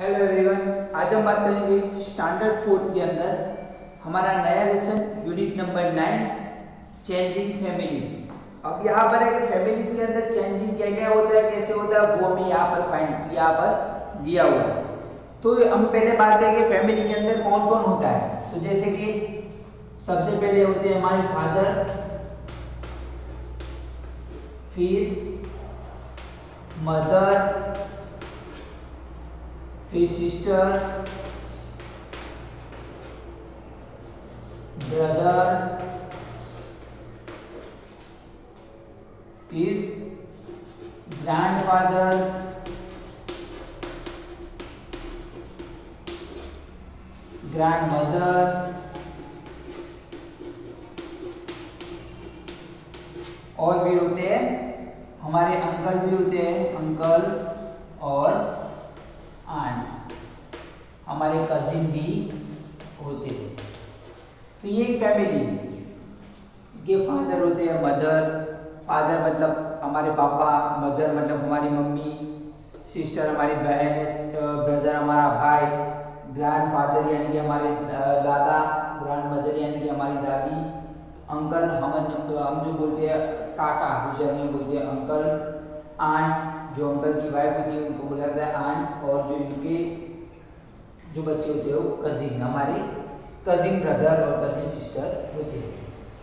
Hello everyone, आज हम बात करेंगे स्टैंडर्ड फोर्थ के अंदर हमारा नया lesson unit number 9 changing families. अब यहाँ पर है कि फैमिलीज के अंदर चेंजिंग क्या क्या होता है, कैसे होता है, वो हमें यहाँ पर दिया हुआ है। तो हम पहले बात करेंगे फैमिली के अंदर कौन कौन होता है। तो जैसे कि सबसे पहले होते हैं हमारे फादर, फिर मदर, फिर सिस्टर, ब्रदर, फिर ग्रैंडफादर, ग्रैंडमदर, और भी होते हैं हमारे अंकल भी होते हैं, अंकल और आंट, हमारे कजिन भी होते हैं। तो ये एक फैमिली के फादर होते हैं, मदर, फादर मतलब हमारे पापा, मदर मतलब हमारी मम्मी, सिस्टर हमारी बहन, ब्रदर हमारा भाई, ग्रैंडफादर यानी कि हमारे दादा, ग्रैंडमदर यानी कि हमारी दादी, अंकल हम जो बोलते हैं काका, गुजराती में बोलते हैं अंकल, आंट जो अंकल की वाइफ होती है उनको बोला जाता है आंट, और जो इनके जो बच्चे होते हैं वो कजिन, हमारे कजिन ब्रदर और कजिन सिस्टर होते हैं।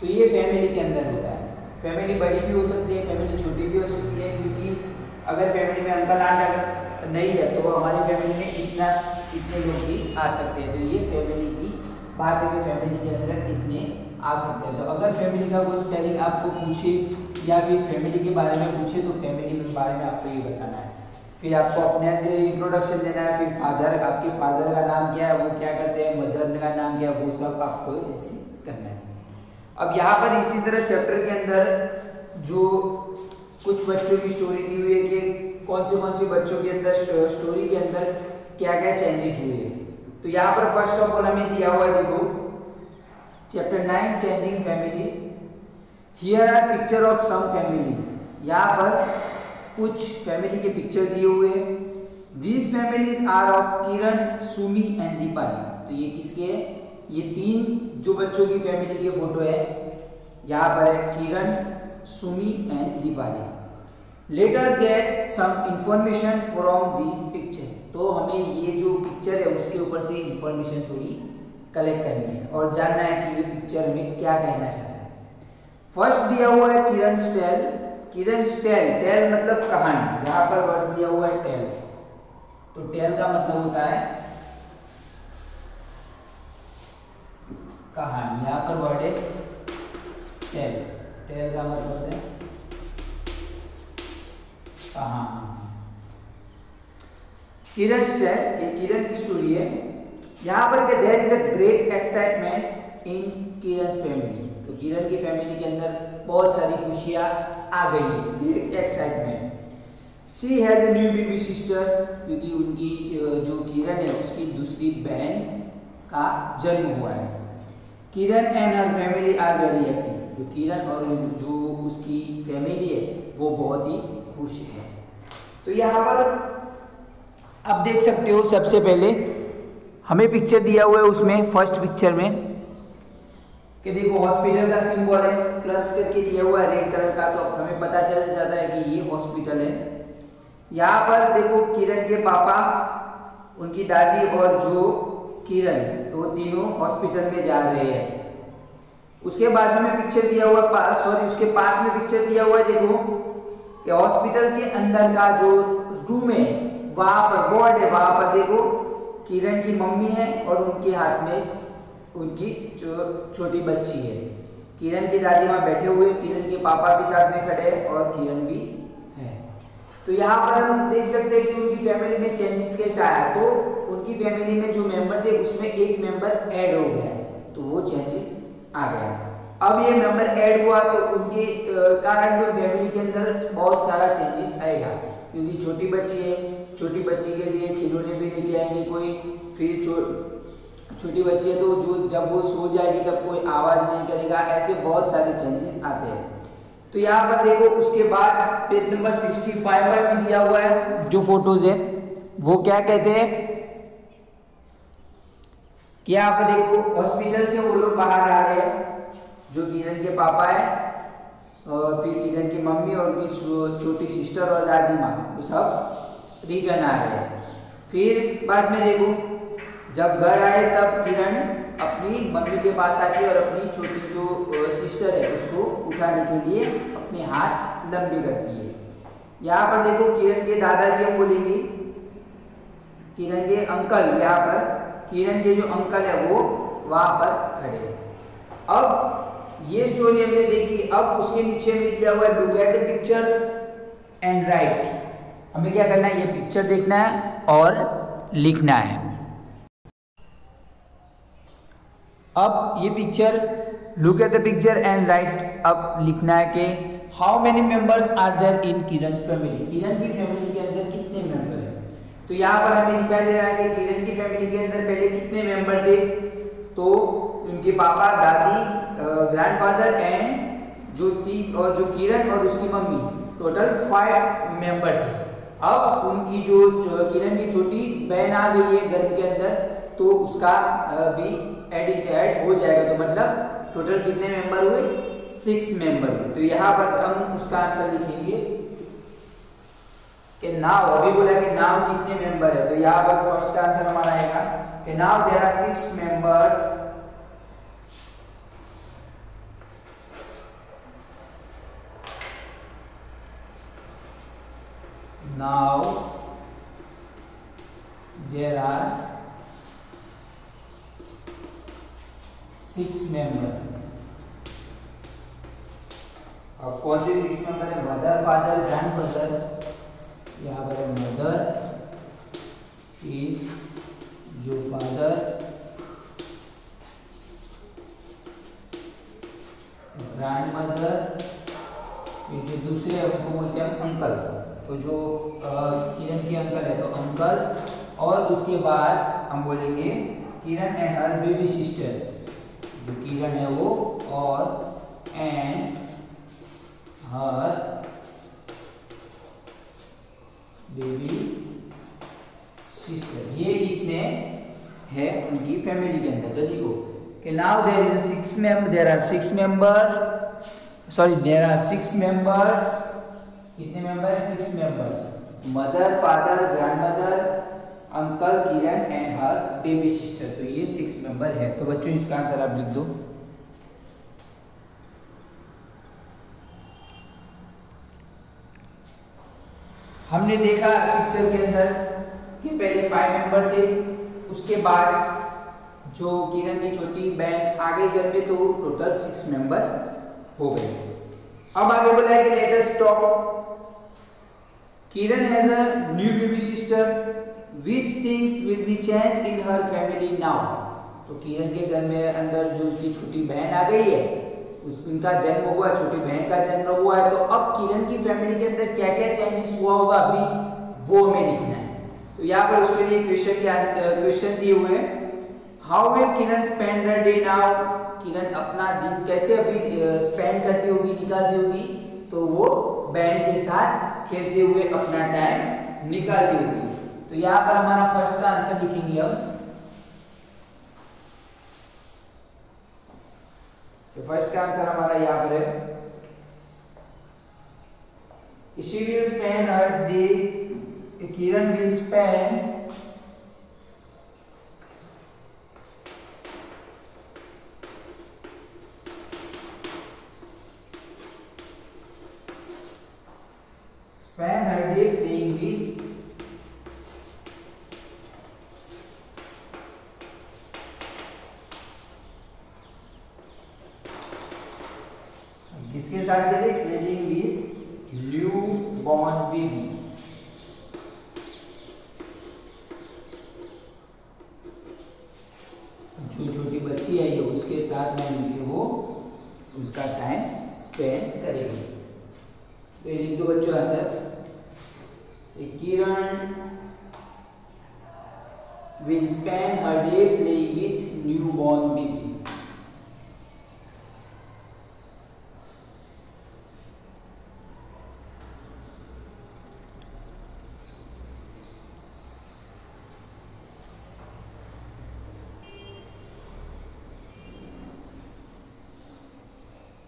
तो ये फैमिली के अंदर होता है। फैमिली बड़ी भी हो सकती है, फैमिली छोटी भी हो सकती है, क्योंकि अगर फैमिली में अंकल आंट अगर नहीं है तो हमारी फैमिली में इतने लोग भी आ सकते हैं। तो ये फैमिली की बात है कि फैमिली के अंदर इतने आ सकते हैं। तो अगर फैमिली का कोई स्पेलिंग आपको पूछे या फिर फैमिली के बारे में पूछे तो फैमिली के बारे में आपको ये बताना है। फिर आपको अपने इंट्रोडक्शन देना है, फिर फादर, आपके फादर का नाम क्या है, वो क्या करते हैं, मदर का नाम क्या है, वो सब आपको ऐसे करना है। अब यहाँ पर इसी तरह चैप्टर के अंदर जो कुछ बच्चों की स्टोरी दी हुई है कि कौन से बच्चों के अंदर स्टोरी के अंदर क्या क्या चेंजेस हुए हैं। तो यहाँ पर फर्स्ट ऑफ ऑल हमें दिया हुआ है, देखो chapter 9 changing families. Here are picture of some families. यहाँ पर कुछ फैमिली के पिक्चर दिए हुए हैं। These families are of Kiran, Sumi and Deepali. तो ये किसके है, ये तीन जो बच्चों की फैमिली के फोटो है यहाँ पर है, Kiran, Sumi and Deepali. Let us get some information from this picture. तो हमें ये जो पिक्चर है उसके ऊपर से इंफॉर्मेशन थोड़ी कलेक्ट करनी है और जानना है कि ये पिक्चर हमें क्या कहना चाहता है। फर्स्ट दिया हुआ है किरण's टेल। किरण's टेल, टेल मतलब कहानी, यहाँ पर वर्ड दिया हुआ है टेल। तो टेल का मतलब होता है कहानी, यहाँ पर वर्ड है टेल। टेल का मतलब है कहानी। किरण's टेल, ये किरण की स्टोरी है। यहाँ पर क्या, there is a great excitement in Kiran's family. तो किरण की फैमिली के अंदर बहुत सारी खुशियाँ आ गई है, great excitement. She has a new baby sister, क्योंकि उनकी जो किरण है उसकी दूसरी बहन का जन्म हुआ है। Kiran and her family are very happy. जो किरण और जो उसकी फैमिली है वो बहुत ही खुश है। तो यहाँ पर आप देख सकते हो, सबसे पहले हमें पिक्चर दिया हुआ है, उसमें फर्स्ट पिक्चर में कि देखो हॉस्पिटल का सिंबल है, प्लस करके दिया हुआ है रेड कलर का, तो हमें पता चल जाता है कि ये हॉस्पिटल है। यहाँ पर देखो किरण के पापा, उनकी दादी और जो किरण, तो वो तीनों हॉस्पिटल में जा रहे हैं। उसके बाजू में पिक्चर दिया हुआ, उसके पास में पिक्चर दिया हुआ है, देखो कि हॉस्पिटल के अंदर का जो रूम है वहां पर वार्ड है, वहां पर देखो किरण की मम्मी है और उनके हाथ में उनकी जो छोटी बच्ची है। किरण की दादी माँ बैठे हुए, किरण के पापा भी साथ में खड़े हैं और किरण भी है। तो यहाँ पर हम देख सकते हैं कि उनकी फैमिली में चेंजेस कैसा आया। तो उनकी फैमिली में जो मेंबर थे उसमें एक मेंबर ऐड हो गया, तो वो चेंजेस आ गया। अब ये मेंबर ऐड हुआ तो उनके कारण जो फैमिली के अंदर बहुत सारा चेंजेस आएगा, क्योंकि छोटी बच्ची है, छोटी बच्ची के लिए खिलौने भी लेके आएंगे कोई, फिर छोटी बच्ची है तो जो जब वो सो जाएगी तब कोई आवाज़ नहीं करेगा, ऐसे बहुत सारे चेंजेस आते हैं। तो यहाँ पर देखो उसके बाद पेज नंबर 65 पर भी दिया हुआ है जो फोटोज है वो क्या कहते हैं कि यहाँ पर देखो हॉस्पिटल से वो लोग बाहर आ रहे हैं, जो किरण के पापा है और फिर किरण की मम्मी और उनकी छोटी सिस्टर और दादी माँ, वो सब रिटर्न आ रहे हैं। फिर बाद में देखो जब घर आए तब किरण अपनी मम्मी के पास आती है और अपनी छोटी जो सिस्टर है उसको उठाने के लिए अपने हाथ लंबे करती है। यहाँ पर देखो किरण के दादाजी हम बोलेंगे, किरण के अंकल, यहाँ पर किरण के जो अंकल है वो वहां पर खड़े हैं। अब ये स्टोरी हमने देखी, अब उसके नीचे में दिया हुआ है look at the pictures and right. हमें क्या करना है, ये पिक्चर देखना है और लिखना है। अब ये picture look at the picture and right, अब लिखना है कि how many members are there in Kiran family, Kiran की फैमिली के अंदर कितने मेंबर हैं। तो यहाँ पर हमें दिखाई दे रहा है कि किरण की फैमिली के अंदर पहले कितने मेंबर थे, तो उनके पापा, दादी, ग्रैंडफादर एंड जो किरण और उसकी मम्मी, टोटल 5 मेंबर थे। अब उनकी जो किरण की छोटी बहन आ गई है घर के अंदर, तो उसका भी ऐड हो जाएगा, तो मतलब टोटल कितने मेंबर हुए, 6 मेंबर हुए। तो यहाँ पर हम उसका आंसर लिखेंगे कि नाउ, अभी बोला कि नाउ कितने मेंबर है, तो यहाँ पर फर्स्ट आंसर हमारा आएगा कि now there are 6 members now there are 6 member. अब कौन से 6 मेंबर है, मदर, फादर, ग्रैंडफादर, यहाँ पर मदर, फिर जो फादर, ग्रैंडमदर, फिर जो दूसरे उनको बोलते हैं अंकल, तो जो किरण के अंकल है तो अंकल, और उसके बाद हम बोलेंगे किरण एंड हर बेबी सिस्टर, जो किरण है वो और एंड हर बेबी सिस्टर, ये इतने हैं उनकी फैमिली के अंदर। तो देखो कि नाउ देयर आर 6 मेंबर्स, कितने मेंबर है, 6 members, mother, father, grandmother, uncle, Kiran and her baby sister, तो ये 6 मेंबर है। तो बच्चों इसका आंसर आप लिख दो। हमने देखा पिक्चर के अंदर कि पहले 5 मेंबर थे, उसके बाद जो किरण की छोटी बहन आ गई घर में, तो टोटल 6 मेंबर हो गए। अब आगे बोला है कि let us talk, Kiran has a new baby sister, which things will be change in her family now. तो किरण के घर में अंदर जो उसकी छोटी बहन आ गई है, उनका जन्म हुआ, छोटी बहन का जन्म हुआ है, तो अब किरण की फैमिली के अंदर क्या क्या चेंजेस हुआ होगा अभी वो हमें लिखना है। तो यहाँ पर उसके लिए क्वेश्चन दिए हुए हैं, how will Kiran spend her day now, Kiran अपना दिन कैसे अभी स्पेंड करती होगी, निकालती होगी, तो वो बहन के साथ खेलते हुए अपना टाइम निकालती होगी। तो यहाँ पर हमारा फर्स्ट का आंसर लिखेंगे अब। तो फर्स्ट का आंसर हमारा यहाँ पर है, she will spend her day, Kiran will spend her day playing with किसके साथ playing with newborn baby। जो छोटी बच्ची आई है उसके साथ में मिलकर वो उसका टाइम स्पेंड करेगी। तो ये लिख दो बच्चों answer, Kiran will spend her day playing with newborn baby।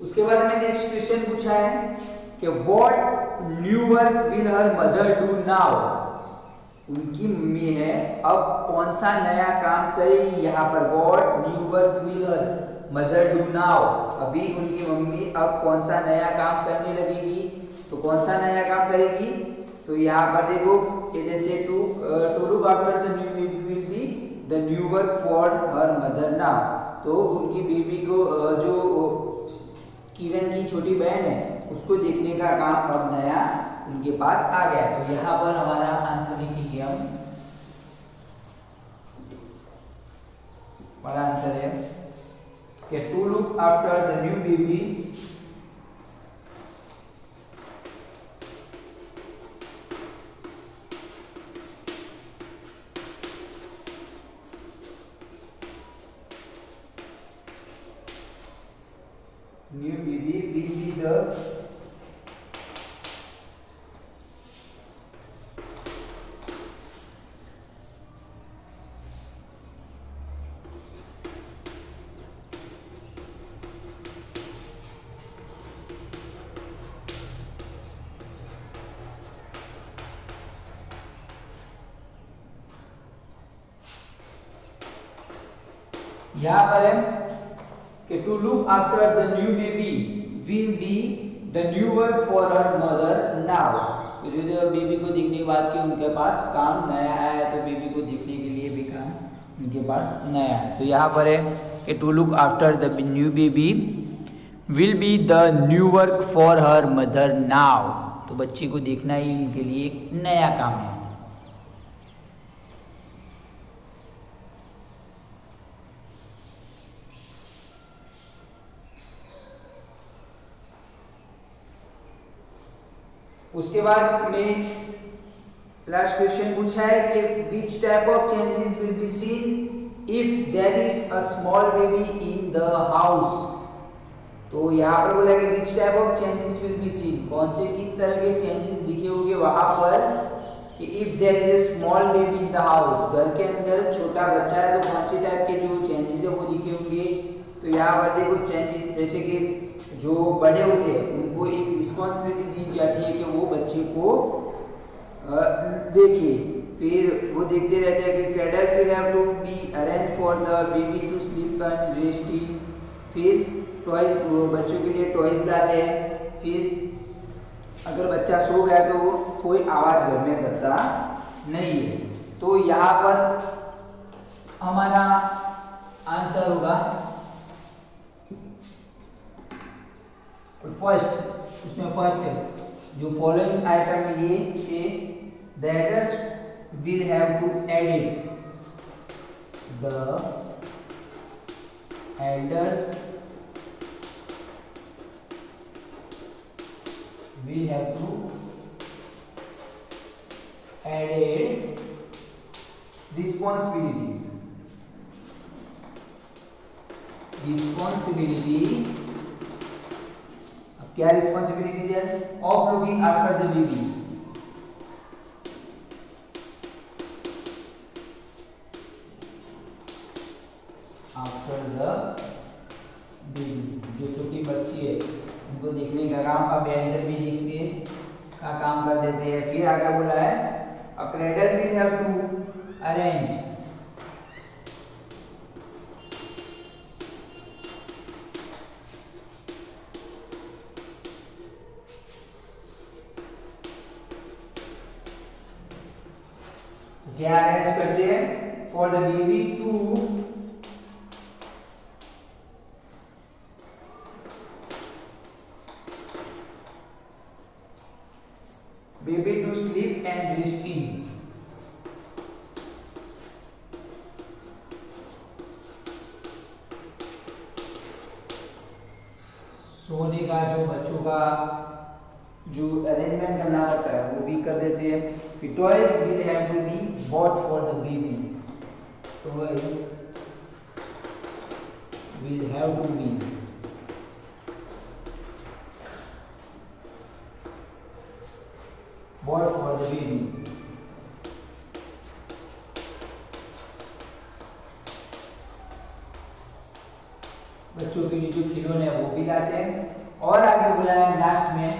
उसके बाद में नेक्स्ट क्वेश्चन पूछा है कि what new work will her mother do now. उनकी मम्मी है अब कौन सा नया काम करेगी। यहाँ पर what new work will her mother do now, अभी उनकी मम्मी अब कौन सा नया काम करने लगेगी। तो कौन सा नया काम करेगी, तो यहाँ पर देखो कि जैसे to look after the new baby will be the new work for her mother now. तो उनकी बेबी को जो किरण की छोटी बहन है उसको देखने का काम अब नया उनके पास आ गया। तो यहाँ पर हमारा आंसर लिखेंगे हम, हमारा आंसर है कि to look after the new baby will be the यहाँ पर है कि to look after the new baby will be the new work for her mother now. तो जो बेबी को देखने के बाद कि उनके पास काम नया आया है, तो बेबी को देखने के लिए भी काम उनके पास नया है। तो यहाँ पर है कि to look after the new baby will be the new work for her mother now. तो बच्चे को देखना ही उनके लिए एक नया काम है। उसके बाद में लास्ट क्वेश्चन पूछा है कि which type of changes will be seen if there is a small baby in the house। तो यहाँ पर बोला कि which type of changes will be seen, कौन से किस तरह के चेंजेस दिखे होंगे वहां पर कि if there is a small baby in the house, घर के अंदर छोटा बच्चा है तो कौन से टाइप के जो चेंजेस है वो दिखे होंगे। तो यहाँ पर देखो चेंजेस जैसे कि जो बड़े होते हैं उनको एक रिस्पॉन्सिबिलिटी दी जाती है कि वो बच्चे को देखे, फिर वो देखते रहते हैं कि cradle will have to be arranged for the baby to sleep and rest in। फिर टॉयज बच्चों के लिए टॉयज लाते हैं। फिर अगर बच्चा सो गया तो कोई आवाज़ घर में करता नहीं है। तो यहाँ पर हमारा आंसर होगा फर्स्ट, उसमें फर्स्ट है जो फॉलोइंग आइटम ये कि the adults will have to edit, the elders will have to added responsibility अब क्या रिस्पॉन्सिबिलिटी दिया of looking after the baby. After the baby जो छोटी बच्ची है उनको देखने का काम अब एल्डर भी देखते का काम कर देते हैं। फिर आगे बोला है a cradle will have to arrange, क्या अरेंज करते हैं for the baby to sleep and rest in। सोने का जो बच्चों का जो अरेंजमेंट करना पड़ता है वो भी कर देते हैं। Toys will have to be bought for the baby, toys will have to be bought for the baby। बच्चों के लिए जो खिलौने हैं वो भी लाते हैं। और आगे बोला है लास्ट में,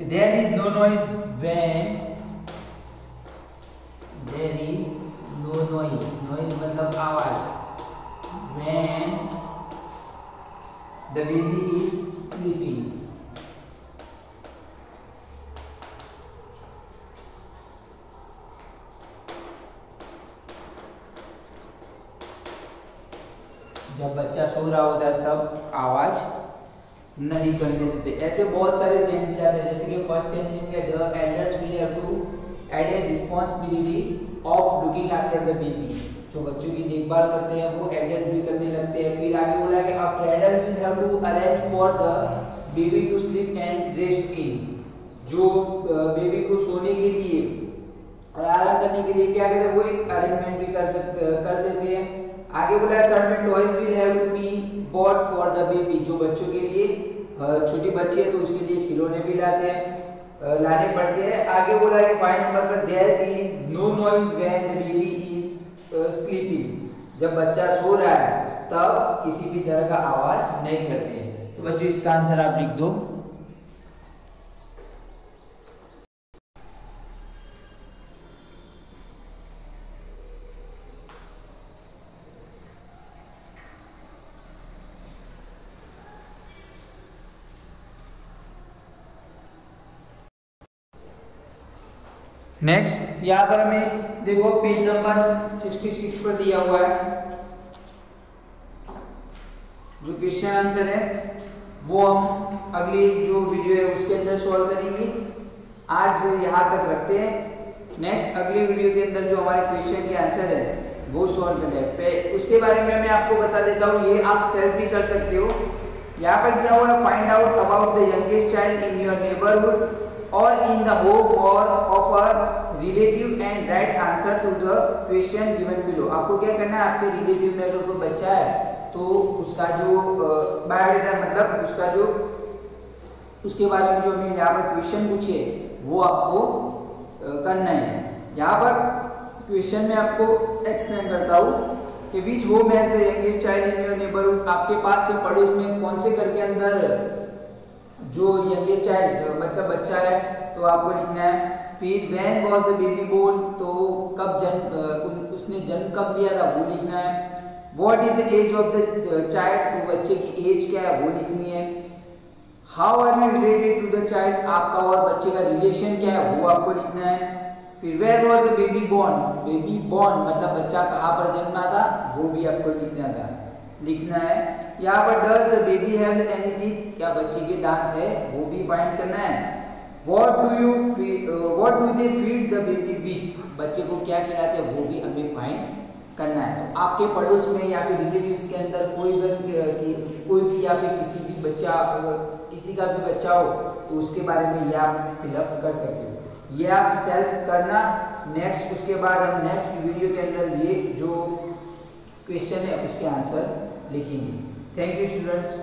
there is no noise when, there is no noise, noise मतलब आवाज, when the baby is sleeping. जब बच्चा सो रहा होता है तब आवाज नहीं करने देते। ऐसे बहुत सारे चेंजेस आते हैं, जैसे कि फर्स्ट चेंज है the elders will have to add a responsibility of looking after the baby. जो बच्चों की देखभाल करते हैं वो एल्डर्स भी करने लगते हैं। फिर आगे बोला कि a parent will have to arrange for the baby to sleep and rest in. जो बेबी को सोने के लिए और आराम करने के लिए क्या कहते हैं वो एक अरेंजमेंट भी कर देते हैं। आगे बोला है थर्ड में toys will have to be bought for the baby. जो बच्चों के लिए छोटी बच्ची है तो उसके लिए खिलौने भी लाने पड़ते हैं। आगे बोला है कि 5 नंबर पर there is no noise when the baby is sleeping. जब बच्चा सो रहा है तब किसी भी तरह का आवाज नहीं करते हैं। तो बच्चों इसका आंसर आप लिख दो। नेक्स्ट यहाँ पर हमें देखो पेज नंबर 66 पर दिया हुआ है जो क्वेश्चन आंसर है वो हम अगली जो वीडियो है उसके अंदर सॉल्व करेंगे। आज यहाँ तक रखते हैं। नेक्स्ट अगली वीडियो के अंदर जो हमारे क्वेश्चन के आंसर है वो सॉल्व करें। उसके बारे में मैं आपको बता देता हूँ, ये आप सेल्फ भी कर सकते हो। यहाँ पर दिया हुआ है find out about the youngest child in your neighbourhood और इन द होम और of a relative and write answer to the question given below. आपको क्या करना है, आपके रिलेटिव में अगर कोई बच्चा है तो उसका जो बायोडाटा मतलब उसका जो उसके बारे में जो हमें यहाँ पर क्वेश्चन पूछे वो आपको करना है। यहाँ पर क्वेश्चन में आपको एक्सप्लेन करता हूँ कि which home has the youngest child in your neighbourhood. आपके पास से पड़ोस में कौन से घर के अंदर जो यंगेस्ट चाइल्ड मतलब बच्चा है तो आपको लिखना है। फिर when was the baby born, तो कब उसने जन्म कब लिया था वो लिखना है। What is the age of the child, तो बच्चे की एज क्या है वो लिखनी है। How are you related to the child, आपका और बच्चे का रिलेशन क्या है वो आपको लिखना है। फिर where was the baby born, baby born मतलब बच्चा कहाँ पर जन्मा था वो भी आपको लिखना है। यहाँ पर does the baby have any teeth, क्या बच्चे के दांत है वो भी फाइंड करना है। What do they feed the baby with, बच्चे को क्या खिलाते हैं वो भी हमें फाइंड करना है। तो आपके पड़ोस में या फिर रिलेटिव्स के अंदर कोई भी या फिर किसी का भी बच्चा हो तो उसके बारे में ये आप फिलअप कर सकते हो। ये आप सेल्फ करना। नेक्स्ट उसके बाद हम नेक्स्ट वीडियो के अंदर ये जो क्वेश्चन है उसके आंसर लिखेंगे। Thank you students.